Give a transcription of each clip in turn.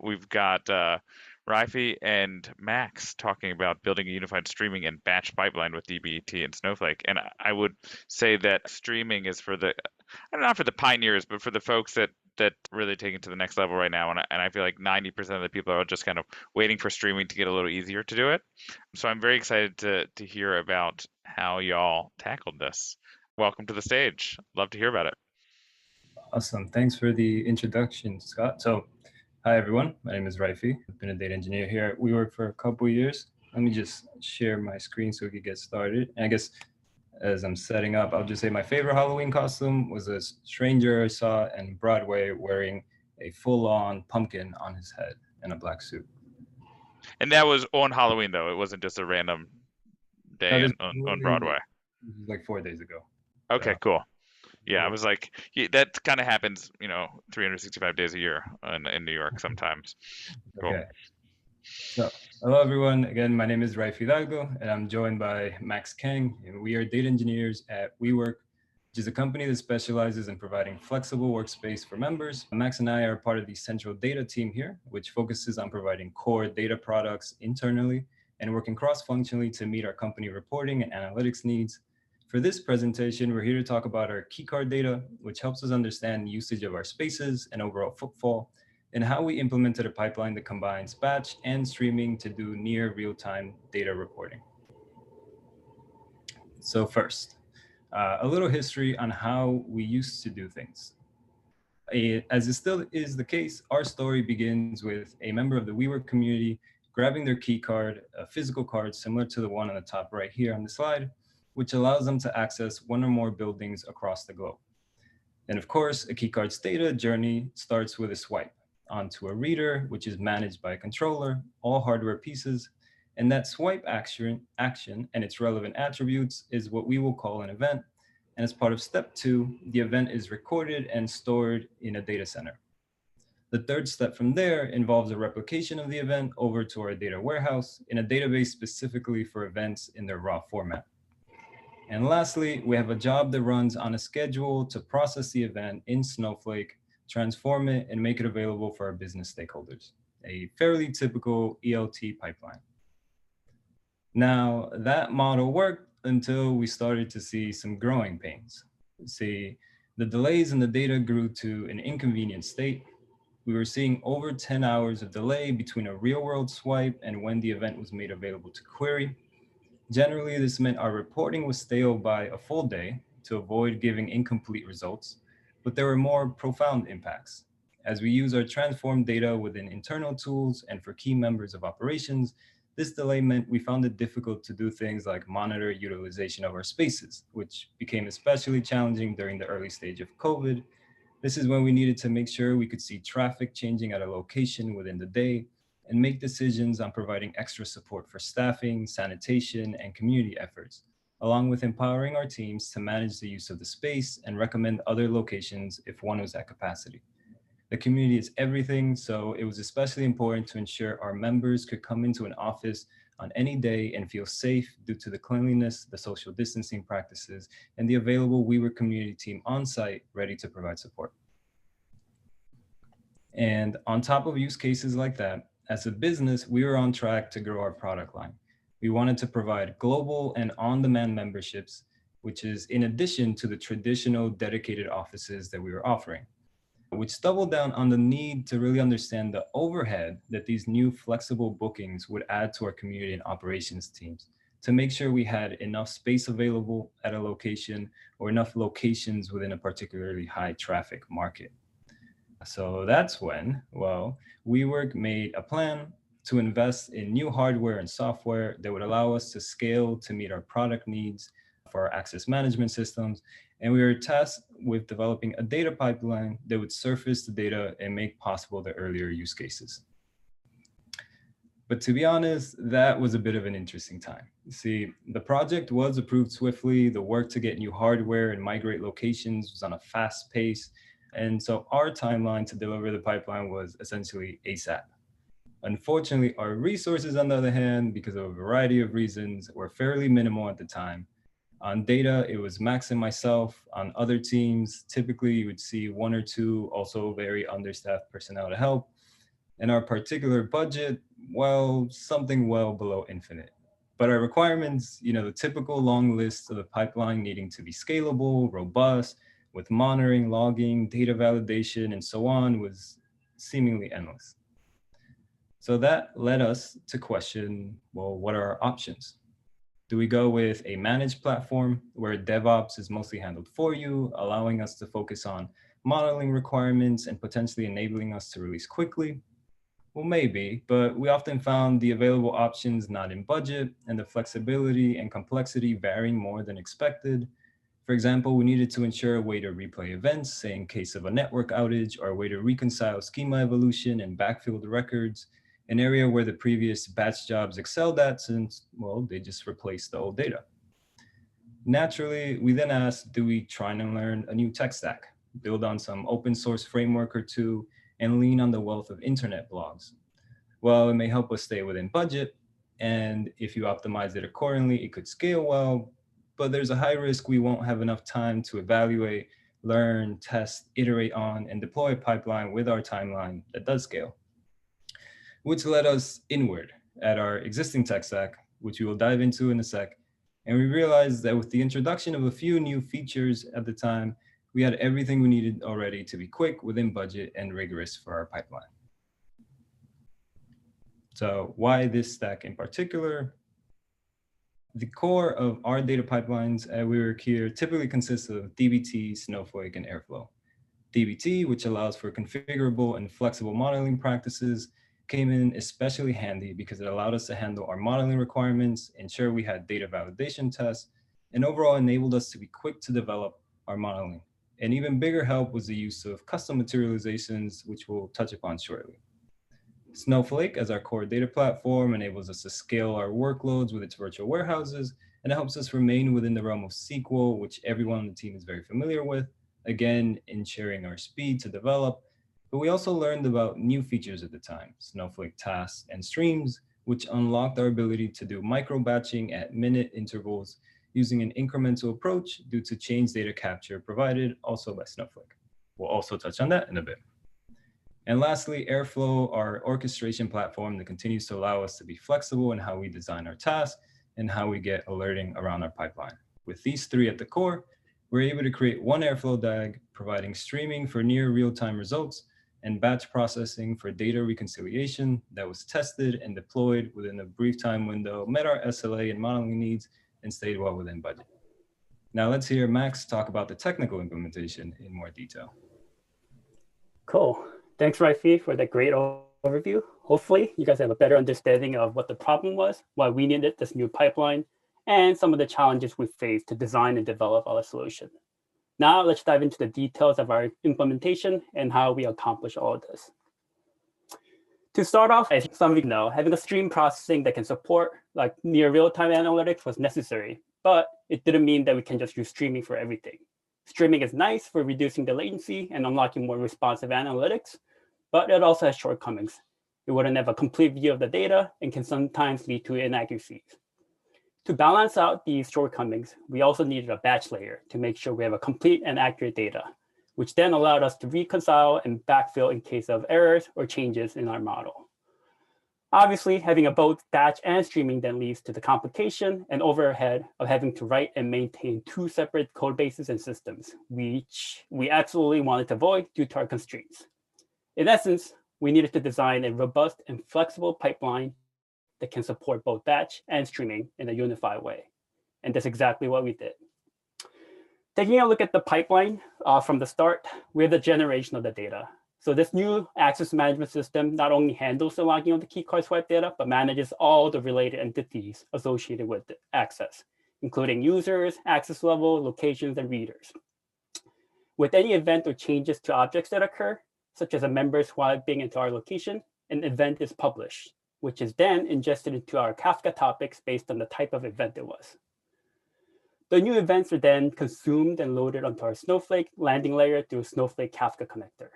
we've got Raify and Max talking about building a unified streaming and batch pipeline with dbt and Snowflake. And I would say that streaming is for the, not for the pioneers, but for the folks that really take it to the next level right now. And I feel like 90% of the people are just kind of waiting for streaming to get a little easier to do it. So I'm very excited to hear about how y'all tackled this. Welcome to the stage. Love to hear about it. Awesome. Thanks for the introduction, Scott. So, hi, everyone. My name is Raify. I've been a data engineer here at WeWork for a couple of years. Let me just share my screen so we can get started. And I guess as I'm setting up, I'll just say my favorite Halloween costume was a stranger I saw in Broadway wearing a full-on pumpkin on his head and a black suit. And that was on Halloween, though. It wasn't just a random day on Broadway. Like 4 days ago. Okay, So, cool. Yeah, I was like, that kind of happens, 365 days a year in New York sometimes. Cool. Okay. So, hello everyone. Again, my name is Raify Hidalgo, and I'm joined by Max Kang, and we are data engineers at WeWork, which is a company that specializes in providing flexible workspace for members. Max and I are part of the central data team here, which focuses on providing core data products internally and working cross-functionally to meet our company reporting and analytics needs. For this presentation, we're here to talk about our keycard data, which helps us understand usage of our spaces and overall footfall, and how we implemented a pipeline that combines batch and streaming to do near real-time data reporting. So first, a little history on how we used to do things. As it still is the case, our story begins with a member of the WeWork community grabbing their key card, a physical card similar to the one on the top right here on the slide, which allows them to access one or more buildings across the globe. And of course, a keycard's data journey starts with a swipe onto a reader, which is managed by a controller, all hardware pieces. And that swipe action and its relevant attributes is what we will call an event. And as part of step 2, the event is recorded and stored in a data center. The third step from there involves a replication of the event over to our data warehouse in a database specifically for events in their raw format. And lastly, we have a job that runs on a schedule to process the event in Snowflake, transform it, and make it available for our business stakeholders. A fairly typical ELT pipeline. Now, that model worked until we started to see some growing pains. See, the delays in the data grew to an inconvenient state. We were seeing over 10 hours of delay between a real-world swipe and when the event was made available to query. Generally, this meant our reporting was stale by a full day to avoid giving incomplete results, but there were more profound impacts. As we use our transformed data within internal tools and for key members of operations, this delay meant we found it difficult to do things like monitor utilization of our spaces, which became especially challenging during the early stage of COVID. This is when we needed to make sure we could see traffic changing at a location within the day and make decisions on providing extra support for staffing, sanitation, and community efforts, along with empowering our teams to manage the use of the space and recommend other locations if one was at capacity. The community is everything, so it was especially important to ensure our members could come into an office on any day and feel safe due to the cleanliness, the social distancing practices, and the available WeWork community team on site ready to provide support. And on top of use cases like that, as a business, we were on track to grow our product line. We wanted to provide global and on-demand memberships, which is in addition to the traditional dedicated offices that we were offering, which doubled down on the need to really understand the overhead that these new flexible bookings would add to our community and operations teams to make sure we had enough space available at a location or enough locations within a particularly high traffic market. So that's when, WeWork made a plan to invest in new hardware and software that would allow us to scale to meet our product needs for our access management systems. And we were tasked with developing a data pipeline that would surface the data and make possible the earlier use cases. But to be honest, that was a bit of an interesting time. See, the project was approved swiftly. The work to get new hardware and migrate locations was on a fast pace. And so our timeline to deliver the pipeline was essentially ASAP. Unfortunately, our resources, on the other hand, because of a variety of reasons, were fairly minimal at the time. On data, it was Max and myself. On other teams, typically you would see 1 or 2 also very understaffed personnel to help. And our particular budget, well, something well below infinite. But our requirements, the typical long list of the pipeline needing to be scalable, robust, with monitoring, logging, data validation, and so on was seemingly endless. So that led us to question, well, what are our options? Do we go with a managed platform where DevOps is mostly handled for you, allowing us to focus on modeling requirements and potentially enabling us to release quickly? Well, maybe, but we often found the available options not in budget and the flexibility and complexity varying more than expected. For example, we needed to ensure a way to replay events, say in case of a network outage, or a way to reconcile schema evolution and backfill the records, an area where the previous batch jobs excelled at since, well, they just replaced the old data. Naturally, we then asked, do we try and learn a new tech stack, build on some open source framework or two, and lean on the wealth of internet blogs? Well, it may help us stay within budget, and if you optimize it accordingly, it could scale well, but there's a high risk we won't have enough time to evaluate, learn, test, iterate on, and deploy a pipeline with our timeline that does scale. Which led us inward at our existing tech stack, which we will dive into in a sec. And we realized that with the introduction of a few new features at the time, we had everything we needed already to be quick, within budget, and rigorous for our pipeline. So why this stack in particular? The core of our data pipelines at WeWork here typically consists of dbt, Snowflake, and Airflow. dbt, which allows for configurable and flexible modeling practices, came in especially handy because it allowed us to handle our modeling requirements, ensure we had data validation tests, and overall enabled us to be quick to develop our modeling. An even bigger help was the use of custom materializations, which we'll touch upon shortly. Snowflake, as our core data platform, enables us to scale our workloads with its virtual warehouses, and it helps us remain within the realm of SQL, which everyone on the team is very familiar with, again, ensuring our speed to develop. But we also learned about new features at the time, Snowflake tasks and streams, which unlocked our ability to do micro batching at minute intervals using an incremental approach due to change data capture provided also by Snowflake. We'll also touch on that in a bit. And lastly, Airflow, our orchestration platform that continues to allow us to be flexible in how we design our tasks and how we get alerting around our pipeline. With these three at the core, we're able to create one Airflow DAG, providing streaming for near real-time results and batch processing for data reconciliation that was tested and deployed within a brief time window, met our SLA and modeling needs, and stayed well within budget. Now let's hear Max talk about the technical implementation in more detail. Cool. Thanks, Raify, for that great overview. Hopefully, you guys have a better understanding of what the problem was, why we needed this new pipeline, and some of the challenges we faced to design and develop our solution. Now, let's dive into the details of our implementation and how we accomplish all of this. To start off, as some of you know, having a stream processing that can support like near real-time analytics was necessary, but it didn't mean that we can just use streaming for everything. Streaming is nice for reducing the latency and unlocking more responsive analytics, but it also has shortcomings. It wouldn't have a complete view of the data and can sometimes lead to inaccuracies. To balance out these shortcomings, we also needed a batch layer to make sure we have a complete and accurate data, which then allowed us to reconcile and backfill in case of errors or changes in our model. Obviously, having a both batch and streaming then leads to the complication and overhead of having to write and maintain two separate code bases and systems, which we absolutely wanted to avoid due to our constraints. In essence, we needed to design a robust and flexible pipeline that can support both batch and streaming in a unified way. And that's exactly what we did. Taking a look at the pipeline from the start, we have the generation of the data. So this new access management system not only handles the logging of the key card swipe data, but manages all the related entities associated with the access, including users, access level, locations, and readers. With any event or changes to objects that occur, such as a member swiping into our location, an event is published, which is then ingested into our Kafka topics based on the type of event it was. The new events are then consumed and loaded onto our Snowflake landing layer through Snowflake Kafka connector.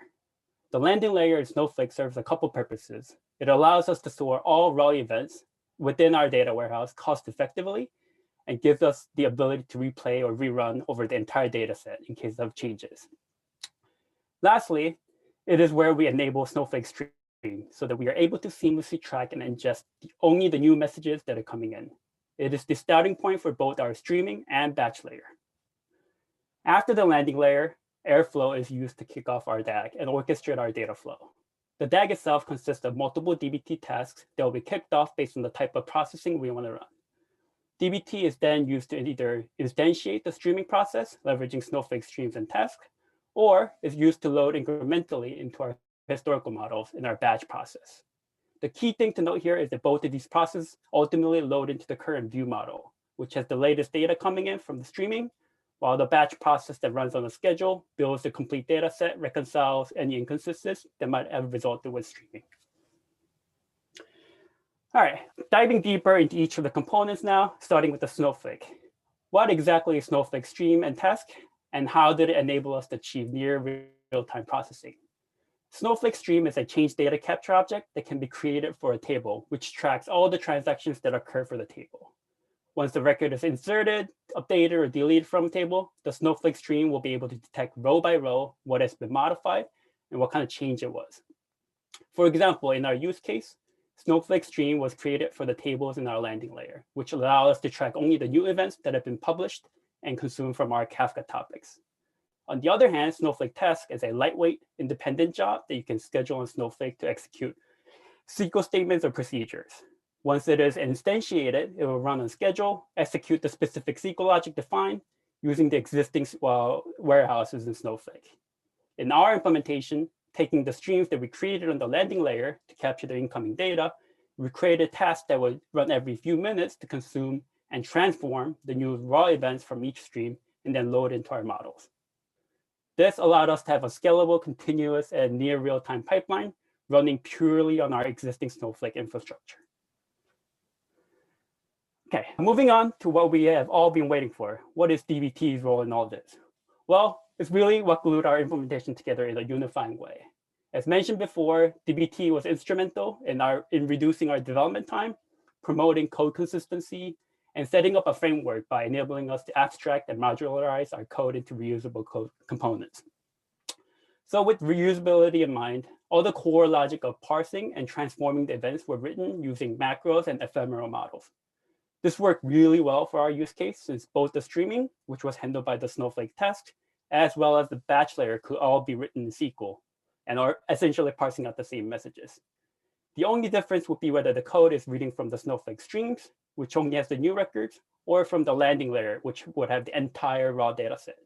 The landing layer in Snowflake serves a couple purposes. It allows us to store all raw events within our data warehouse cost effectively and gives us the ability to replay or rerun over the entire data set in case of changes. Lastly, it is where we enable Snowflake streaming. so that we are able to seamlessly track and ingest only the new messages that are coming in. It is the starting point for both our streaming and batch layer. After the landing layer, Airflow is used to kick off our DAG and orchestrate our data flow. The DAG itself consists of multiple dbt tasks that will be kicked off based on the type of processing we want to run. dbt is then used to either instantiate the streaming process, leveraging Snowflake streams and tasks, or is used to load incrementally into our historical models in our batch process. The key thing to note here is that both of these processes ultimately load into the current view model, which has the latest data coming in from the streaming, while the batch process that runs on a schedule builds the complete data set, reconciles any inconsistencies that might have resulted with streaming. All right, diving deeper into each of the components now, starting with the Snowflake. What exactly is Snowflake stream and task, and how did it enable us to achieve near real-time processing? Snowflake stream is a change data capture object that can be created for a table, which tracks all the transactions that occur for the table. Once the record is inserted, updated, or deleted from a table, the Snowflake stream will be able to detect row by row what has been modified and what kind of change it was. For example, in our use case, Snowflake stream was created for the tables in our landing layer, which allow us to track only the new events that have been published and consumed from our Kafka topics. On the other hand, Snowflake task is a lightweight, independent job that you can schedule on Snowflake to execute SQL statements or procedures. Once it is instantiated, it will run on schedule, execute the specific SQL logic defined using the existing warehouses in Snowflake. In our implementation, taking the streams that we created on the landing layer to capture the incoming data, we created tasks that would run every few minutes to consume and transform the new raw events from each stream and then load into our models. This allowed us to have a scalable, continuous, and near real-time pipeline running purely on our existing Snowflake infrastructure. Okay, moving on to what we have all been waiting for. What is dbt's role in all this? Well, it's really what glued our implementation together in a unifying way. As mentioned before, dbt was instrumental in reducing our development time, promoting code consistency, and setting up a framework by enabling us to abstract and modularize our code into reusable code components. So with reusability in mind, all the core logic of parsing and transforming the events were written using macros and ephemeral models. This worked really well for our use case since both the streaming, which was handled by the Snowflake task, as well as the batch layer could all be written in SQL and are essentially parsing out the same messages. The only difference would be whether the code is reading from the Snowflake streams, which only has the new records, or from the landing layer, which would have the entire raw data set.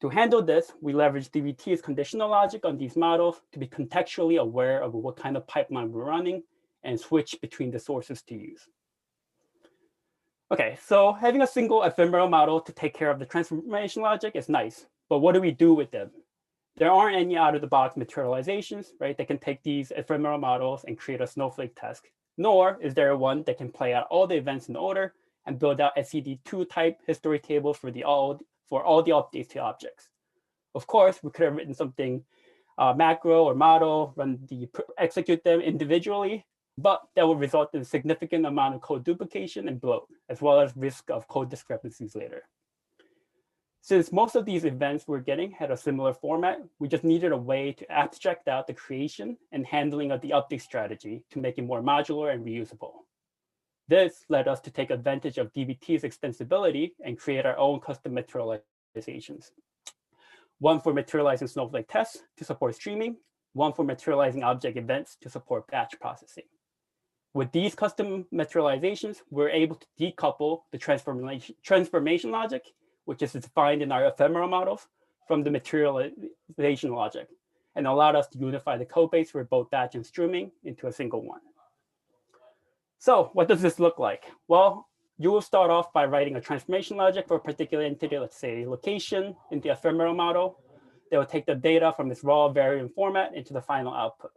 To handle this, we leverage dbt's conditional logic on these models to be contextually aware of what kind of pipeline we're running and switch between the sources to use. Okay, so having a single ephemeral model to take care of the transformation logic is nice, but what do we do with them? There aren't any out-of-the-box materializations, right, that can take these ephemeral models and create a Snowflake task, nor is there one that can play out all the events in order and build out etcd2 type history tables for all the updates to objects. Of course, we could have written something macro or model, execute them individually, but that would result in a significant amount of code duplication and bloat, as well as risk of code discrepancies later. Since most of these events we're getting had a similar format, we just needed a way to abstract out the creation and handling of the update strategy to make it more modular and reusable. This led us to take advantage of dbt's extensibility and create our own custom materializations. One for materializing Snowflake tests to support streaming, one for materializing object events to support batch processing. With these custom materializations, we're able to decouple the transformation logic, which is defined in our ephemeral models, from the materialization logic, and allowed us to unify the code base for both batch and streaming into a single one. So what does this look like? Well, you will start off by writing a transformation logic for a particular entity, let's say location, in the ephemeral model. They will take the data from this raw variant format into the final output.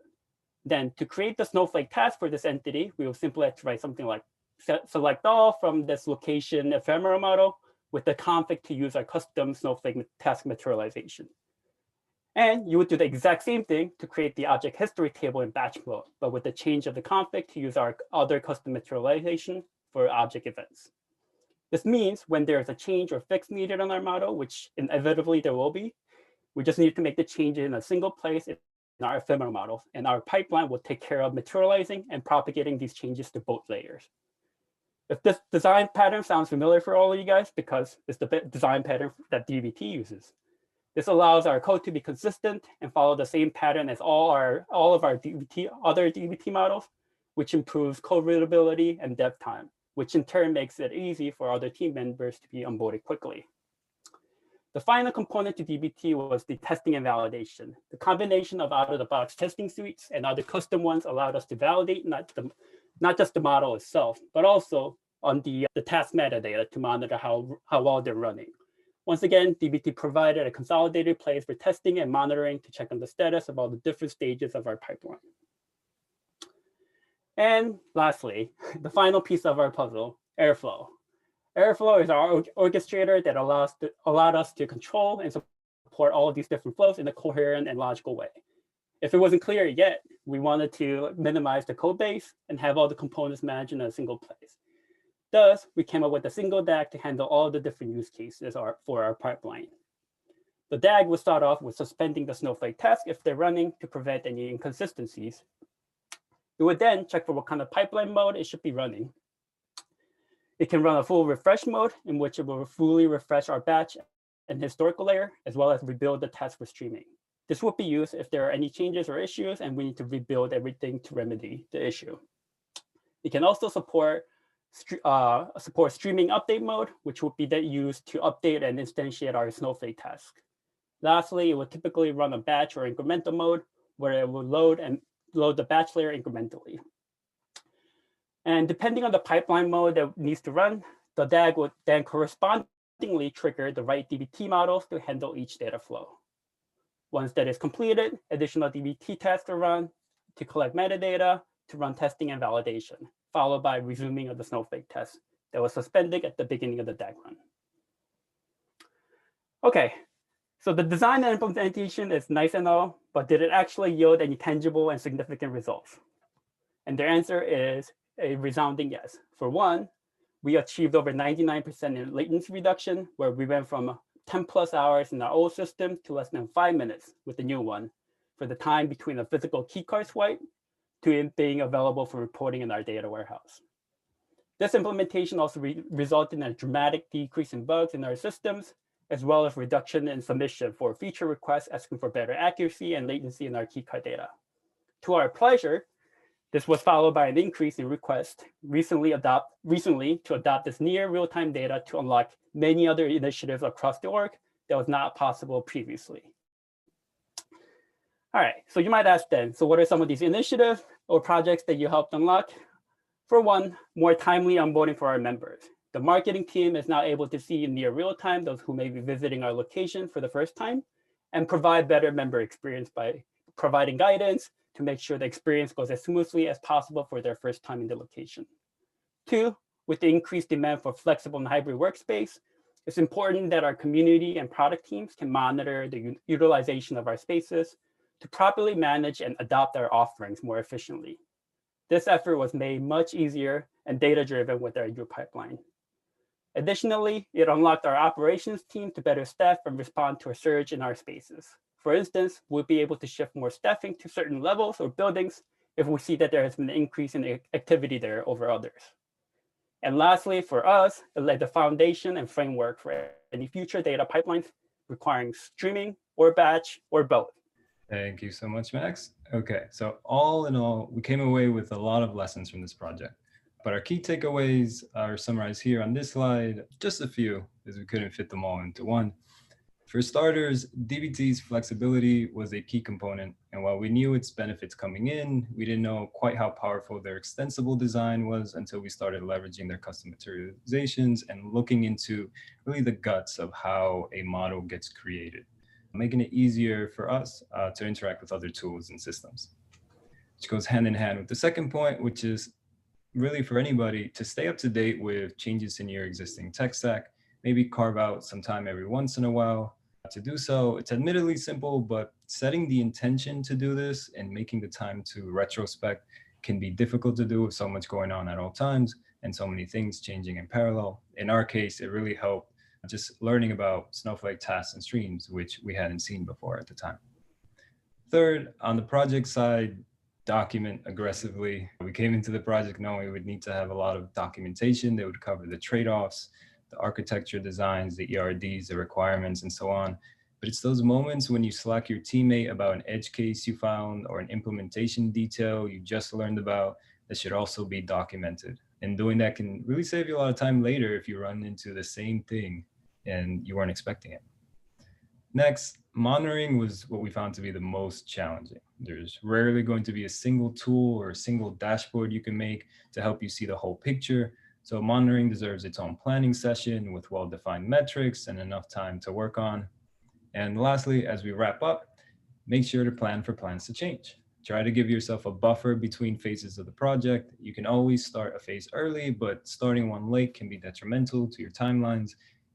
Then to create the Snowflake task for this entity, we will simply have to write something like select all from this location ephemeral model with the config to use our custom Snowflake task materialization. And you would do the exact same thing to create the object history table in batch mode, but with the change of the config to use our other custom materialization for object events. This means when there's a change or fix needed on our model, which inevitably there will be, we just need to make the change in a single place our ephemeral models, and our pipeline will take care of materializing and propagating these changes to both layers. If this design pattern sounds familiar for all of you guys, because it's the design pattern that dbt uses. This allows our code to be consistent and follow the same pattern as all of our other dbt models, which improves code readability and dev time, which in turn makes it easy for other team members to be onboarded quickly. The final component to dbt was the testing and validation. The combination of out-of-the-box testing suites and other custom ones allowed us to validate not just the model itself, but also on the task metadata to monitor how well they're running. Once again, dbt provided a consolidated place for testing and monitoring to check on the status of all the different stages of our pipeline. And lastly, the final piece of our puzzle, Airflow. Airflow is our orchestrator that allowed us to control and support all of these different flows in a coherent and logical way. If it wasn't clear yet, we wanted to minimize the code base and have all the components managed in a single place. Thus, we came up with a single DAG to handle all the different use cases for our pipeline. The DAG will start off with suspending the Snowflake task if they're running to prevent any inconsistencies. It would then check for what kind of pipeline mode it should be running. It can run a full refresh mode in which it will fully refresh our batch and historical layer, as well as rebuild the task for streaming. This will be used if there are any changes or issues and we need to rebuild everything to remedy the issue. It can also support streaming update mode, which would be then used to update and instantiate our Snowflake task. Lastly, it will typically run a batch or incremental mode where it will load the batch layer incrementally. And depending on the pipeline mode that needs to run, the DAG would then correspondingly trigger the right dbt models to handle each data flow. Once that is completed, additional dbt tasks are run to collect metadata to run testing and validation, followed by resuming of the Snowflake test that was suspended at the beginning of the DAG run. Okay, so the design and implementation is nice and all, but did it actually yield any tangible and significant results? And the answer is a resounding yes. For one, we achieved over 99% in latency reduction, where we went from 10+ hours in our old system to less than 5 minutes with the new one for the time between a physical keycard swipe to it being available for reporting in our data warehouse. This implementation also resulted in a dramatic decrease in bugs in our systems, as well as reduction in submission for feature requests asking for better accuracy and latency in our keycard data. To our pleasure, this was followed by an increase in requests recently to adopt this near real-time data to unlock many other initiatives across the org that was not possible previously. All right, so you might ask then, so what are some of these initiatives or projects that you helped unlock? For one, more timely onboarding for our members. The marketing team is now able to see in near real time those who may be visiting our location for the first time and provide better member experience by providing guidance to make sure the experience goes as smoothly as possible for their first time in the location. Two, with the increased demand for flexible and hybrid workspace, it's important that our community and product teams can monitor the utilization of our spaces to properly manage and adopt our offerings more efficiently. This effort was made much easier and data-driven with our Azure pipeline. Additionally, it unlocked our operations team to better staff and respond to a surge in our spaces. For instance, we'll be able to shift more staffing to certain levels or buildings if we see that there has been an increase in activity there over others. And lastly, for us, it laid the foundation and framework for any future data pipelines requiring streaming or batch or both. Thank you so much, Max. Okay, so all in all, we came away with a lot of lessons from this project. But our key takeaways are summarized here on this slide, just a few, as we couldn't fit them all into one. For starters, dbt's flexibility was a key component, and while we knew its benefits coming in, we didn't know quite how powerful their extensible design was until we started leveraging their custom materializations and looking into really the guts of how a model gets created, making it easier for us to interact with other tools and systems. Which goes hand in hand with the second point, which is really for anybody to stay up to date with changes in your existing tech stack, maybe carve out some time every once in a while to do so. It's admittedly simple, but setting the intention to do this and making the time to retrospect can be difficult to do with so much going on at all times and so many things changing in parallel. In our case, it really helped just learning about Snowflake tasks and streams, which we hadn't seen before at the time. third, on the project side, document aggressively. We came into the project knowing we would need to have a lot of documentation that would cover the trade-offs, the architecture designs, the ERDs, the requirements, and so on. But it's those moments when you Slack your teammate about an edge case you found or an implementation detail you just learned about that should also be documented. And doing that can really save you a lot of time later if you run into the same thing and you weren't expecting it. Next, monitoring was what we found to be the most challenging. There's rarely going to be a single tool or a single dashboard you can make to help you see the whole picture. So monitoring deserves its own planning session with well-defined metrics and enough time to work on. And lastly, as we wrap up, make sure to plan for plans to change. Try to give yourself a buffer between phases of the project. You can always start a phase early, but starting one late can be detrimental to your timelines.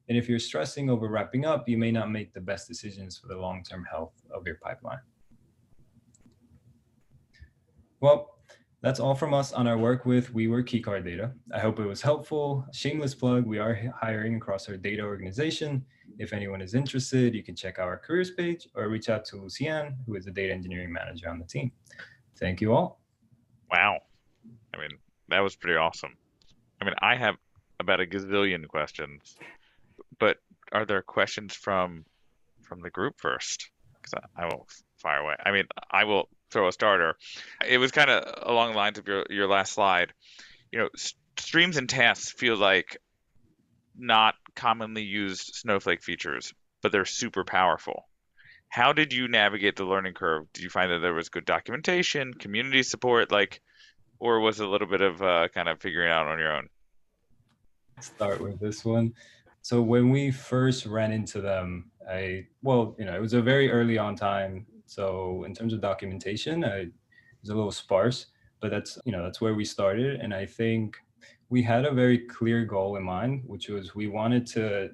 And if you're stressing over wrapping up, you may not make the best decisions for the long-term health of your pipeline. Well, that's all from us on our work with WeWork Keycard Data. I hope it was helpful. Shameless plug, we are hiring across our data organization. If anyone is interested, you can check our careers page or reach out to Lucian, who is the data engineering manager on the team. Thank you all. Wow. I mean, that was pretty awesome. I mean, I have about a gazillion questions, but are there questions from the group first? Because I will fire away. I mean, I will throw a starter. It was kind of along the lines of your last slide. You know, streams and tasks feel like not commonly used Snowflake features, but they're super powerful. How did you navigate the learning curve? Did you find that there was good documentation, community support, or was it a little bit of kind of figuring it out on your own? Start with this one. So when we first ran into them, it was a very early on time. So in terms of documentation, it was a little sparse, but that's where we started. And I think we had a very clear goal in mind, which was we wanted to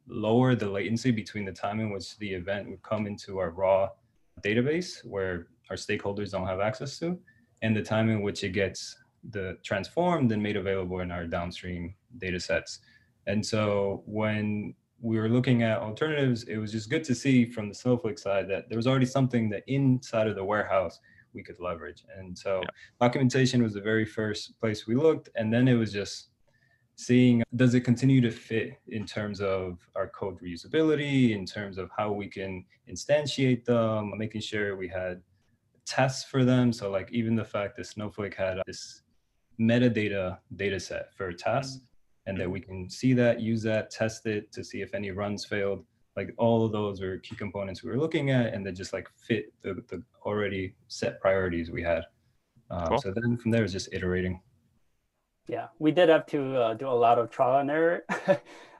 lower the latency between the time in which the event would come into our raw database where our stakeholders don't have access to, and the time in which it gets transformed and made available in our downstream data sets. And so when we were looking at alternatives, it was just good to see from the Snowflake side that there was already something that inside of the warehouse we could leverage. And so documentation was the very first place we looked. And then it was just seeing, does it continue to fit in terms of our code reusability, in terms of how we can instantiate them, making sure we had tests for them. So like even the fact that Snowflake had this metadata data set for tasks, and that we can see that, use that, test it to see if any runs failed. Like all of those were key components we were looking at, and that just like fit the already set priorities we had. Cool. So then from there, it's just iterating. Yeah, we did have to do a lot of trial and error.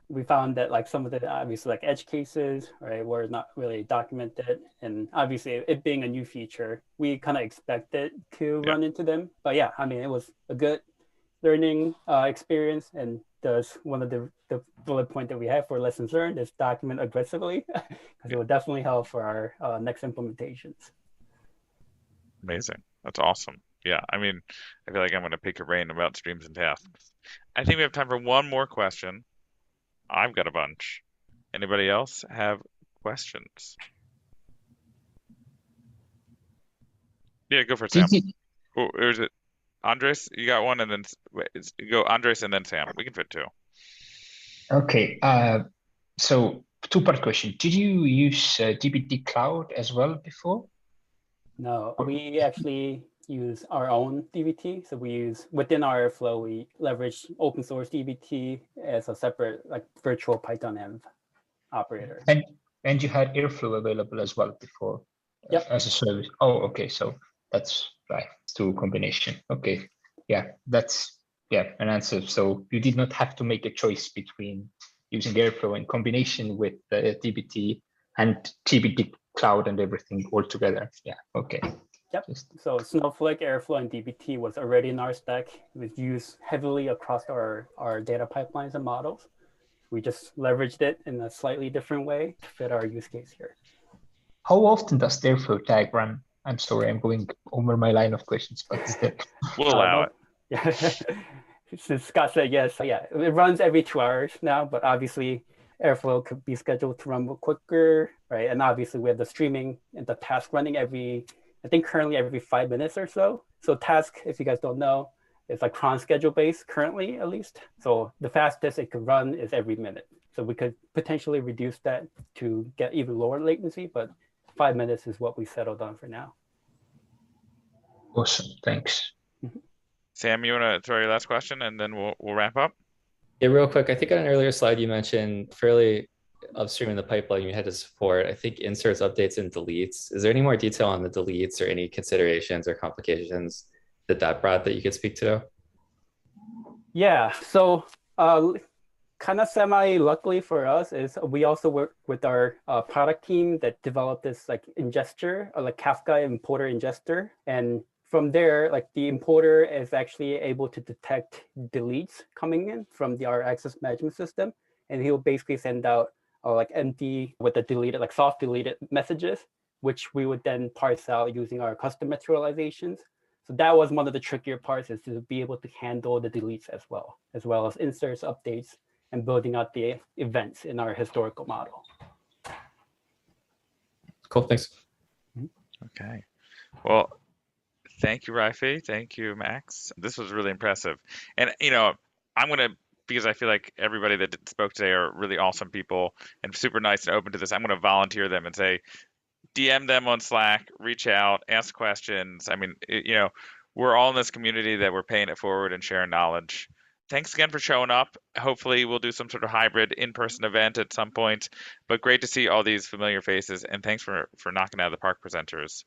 We found that like some of the obviously like edge cases, right, were not really documented. And obviously it being a new feature, we kind of expected to run into them. But yeah, I mean, it was a good learning experience, and does one of the bullet point that we have for lessons learned is document aggressively, because it will definitely help for our next implementations. Amazing. That's awesome. Yeah, I mean, I feel like I'm going to pick your brain about streams and tasks. I think we have time for one more question. I've got a bunch. Anybody else have questions? Yeah, go for it, Sam. Oh, or is it Andres? You got one, and then go Andres and then Sam. We can fit two. Okay. So two-part question. Did you use dbt Cloud as well before? No, we actually use our own dbt. So we use within our Airflow, we leverage open source dbt as a separate like virtual Python env operator. And you had Airflow available as well before as a service. Oh, okay. So that's right. Two combination. Okay. Yeah, that's an answer. So you did not have to make a choice between using Airflow in combination with the dbt and dbt Cloud and everything all together. Yeah. Okay. Yep. So Snowflake, Airflow, and dbt was already in our stack. It was used heavily across our data pipelines and models. We just leveraged it in a slightly different way to fit our use case here. How often does the Airflow tag run? I'm sorry, I'm going over my line of questions, but is that... We'll allow it. Yeah. Since Scott said yes, yeah, it runs every 2 hours now, but obviously Airflow could be scheduled to run quicker, right? And obviously we have the streaming and the task running I think currently every 5 minutes or so. So task, if you guys don't know, it's like cron schedule based currently at least. So the fastest it could run is every minute. So we could potentially reduce that to get even lower latency, but 5 minutes is what we settled on for now. Awesome, thanks. Sam, you want to throw your last question and then we'll wrap up? Yeah, real quick. I think on an earlier slide you mentioned fairly upstream in the pipeline you had to support, I think, inserts, updates, and deletes. Is there any more detail on the deletes or any considerations or complications that brought that you could speak to? Yeah, so kind of semi-luckily for us is we also work with our product team that developed this like ingester, or like Kafka importer ingester. And from there, like the importer is actually able to detect deletes coming in from our access management system. And he'll basically send out like empty with the deleted, like soft deleted messages, which we would then parse out using our custom materializations. So that was one of the trickier parts, is to be able to handle the deletes as well as inserts, updates, and building out the events in our historical model. Cool, thanks. Okay. Well, thank you, Raify. Thank you, Max. This was really impressive. And, I'm going to, because I feel like everybody that spoke today are really awesome people and super nice and open to this, I'm going to volunteer them and say, DM them on Slack, reach out, ask questions. I mean, we're all in this community that we're paying it forward and sharing knowledge. Thanks again for showing up. Hopefully we'll do some sort of hybrid in-person event at some point, but great to see all these familiar faces, and thanks for knocking out of the park, presenters.